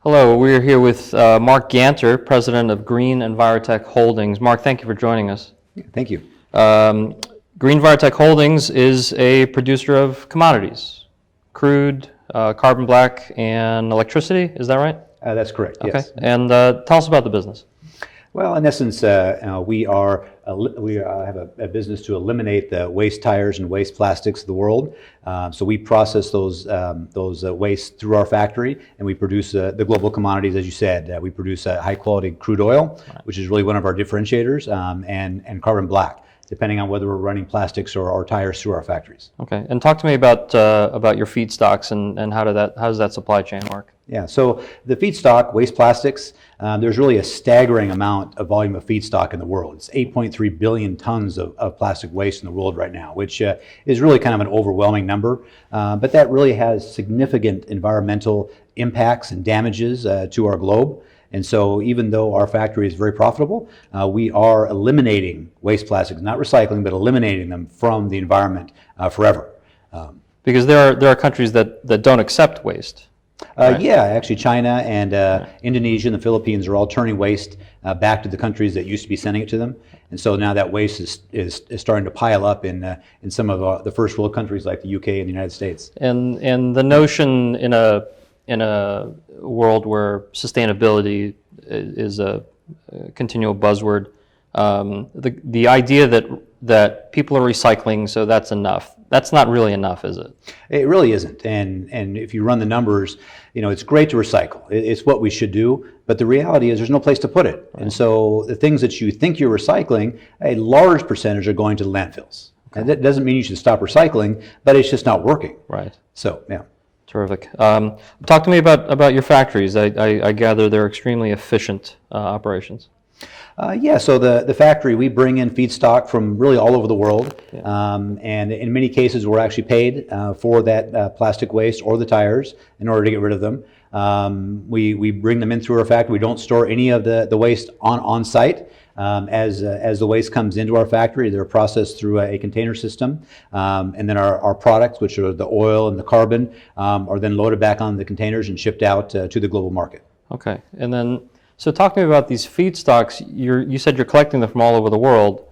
Hello, we're here with Mark Ganter, President of Green Envirotech Holdings. Mark, thank you for joining us. Thank you. Green Envirotech Holdings is a producer of commodities, crude, carbon black, and electricity. Is that right? That's correct, Okay. yes. And tell us about the business. Well, in essence, we have a business to eliminate the waste tires and waste plastics of the world. So we process those wastes through our factory, and we produce the global commodities, as you said. We produce high quality crude oil, which is really one of our differentiators, and carbon black, depending on whether we're running plastics or tires through our factories. Okay. And talk to me about your feedstocks and how does that supply chain work? Yeah, so the feedstock, waste plastics, there's really a staggering amount of volume of feedstock in the world. It's 8.3 billion tons of plastic waste in the world right now, which is really kind of an overwhelming number. But that really has significant environmental impacts and damages to our globe. And so even though our factory is very profitable, we are eliminating waste plastics, not recycling, but eliminating them from the environment forever. Because there are countries that don't accept waste. Right. Yeah, actually China and Indonesia and the Philippines are all turning waste back to the countries that used to be sending it to them. And so now that waste is starting to pile up in some of the first world countries like the UK and the United States. And the notion in a world where sustainability is a continual buzzword, the idea that people are recycling, so that's enough. That's not really enough, is it? It really isn't. And if you run the numbers, it's great to recycle. It's what we should do. But the reality is there's no place to put it. Right. And so the things that you think you're recycling, a large percentage are going to the landfills. Okay. And that doesn't mean you should stop recycling, but it's just not working. Right. So, yeah. Terrific. Talk to me about your factories. I gather they're extremely efficient operations. Yeah, so the factory, we bring in feedstock from really all over the world, and in many cases we're actually paid for that plastic waste or the tires in order to get rid of them. We bring them in through our factory. We don't store any of the waste on site. As the waste comes into our factory, they're processed through a container system, and then our products, which are the oil and the carbon, are then loaded back on the containers and shipped out to the global market. Okay, and then so talk to me about these feedstocks. You said you're collecting them from all over the world.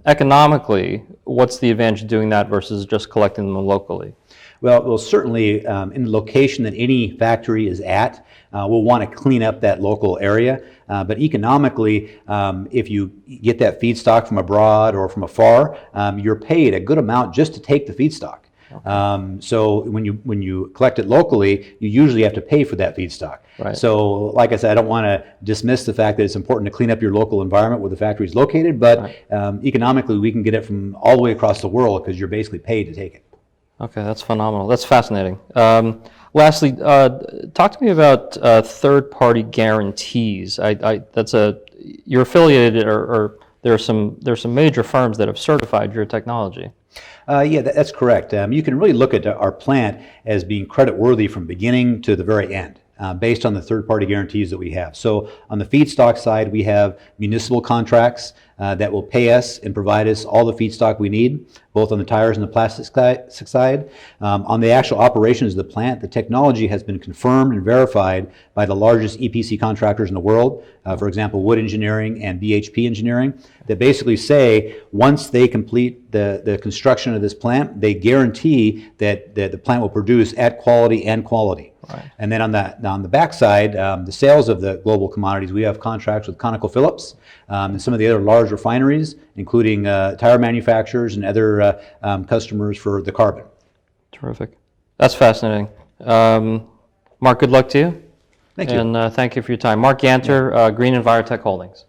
Economically, what's the advantage of doing that versus just collecting them locally? Well, certainly in the location that any factory is at, we'll want to clean up that local area. But economically, if you get that feedstock from abroad or from afar, you're paid a good amount just to take the feedstock. Okay. So when you collect it locally, you usually have to pay for that feedstock. Right. So like I said, I don't want to dismiss the fact that it's important to clean up your local environment where the factory is located, but economically we can get it from all the way across the world because you're basically paid to take it. Okay, that's phenomenal. That's fascinating. Lastly, talk to me about third-party guarantees. You're affiliated, or there's some major firms that have certified your technology. Yeah, that's correct. You can really look at our plant as being creditworthy from beginning to the very end, based on the third-party guarantees that we have. So on the feedstock side, we have municipal contracts that will pay us and provide us all the feedstock we need, both on the tires and the plastic side. On the actual operations of the plant, the technology has been confirmed and verified by the largest EPC contractors in the world, for example, Wood Engineering and BHP Engineering, that basically say once they complete the construction of this plant, they guarantee that the plant will produce at quality and quality. Right. And then on the backside, the sales of the global commodities, we have contracts with ConocoPhillips and some of the other large refineries, including tire manufacturers and other customers for the carbon. Terrific. That's fascinating. Mark, good luck to you. Thank you. And thank you for your time. Mark Ganter, Green Envirotech Holdings.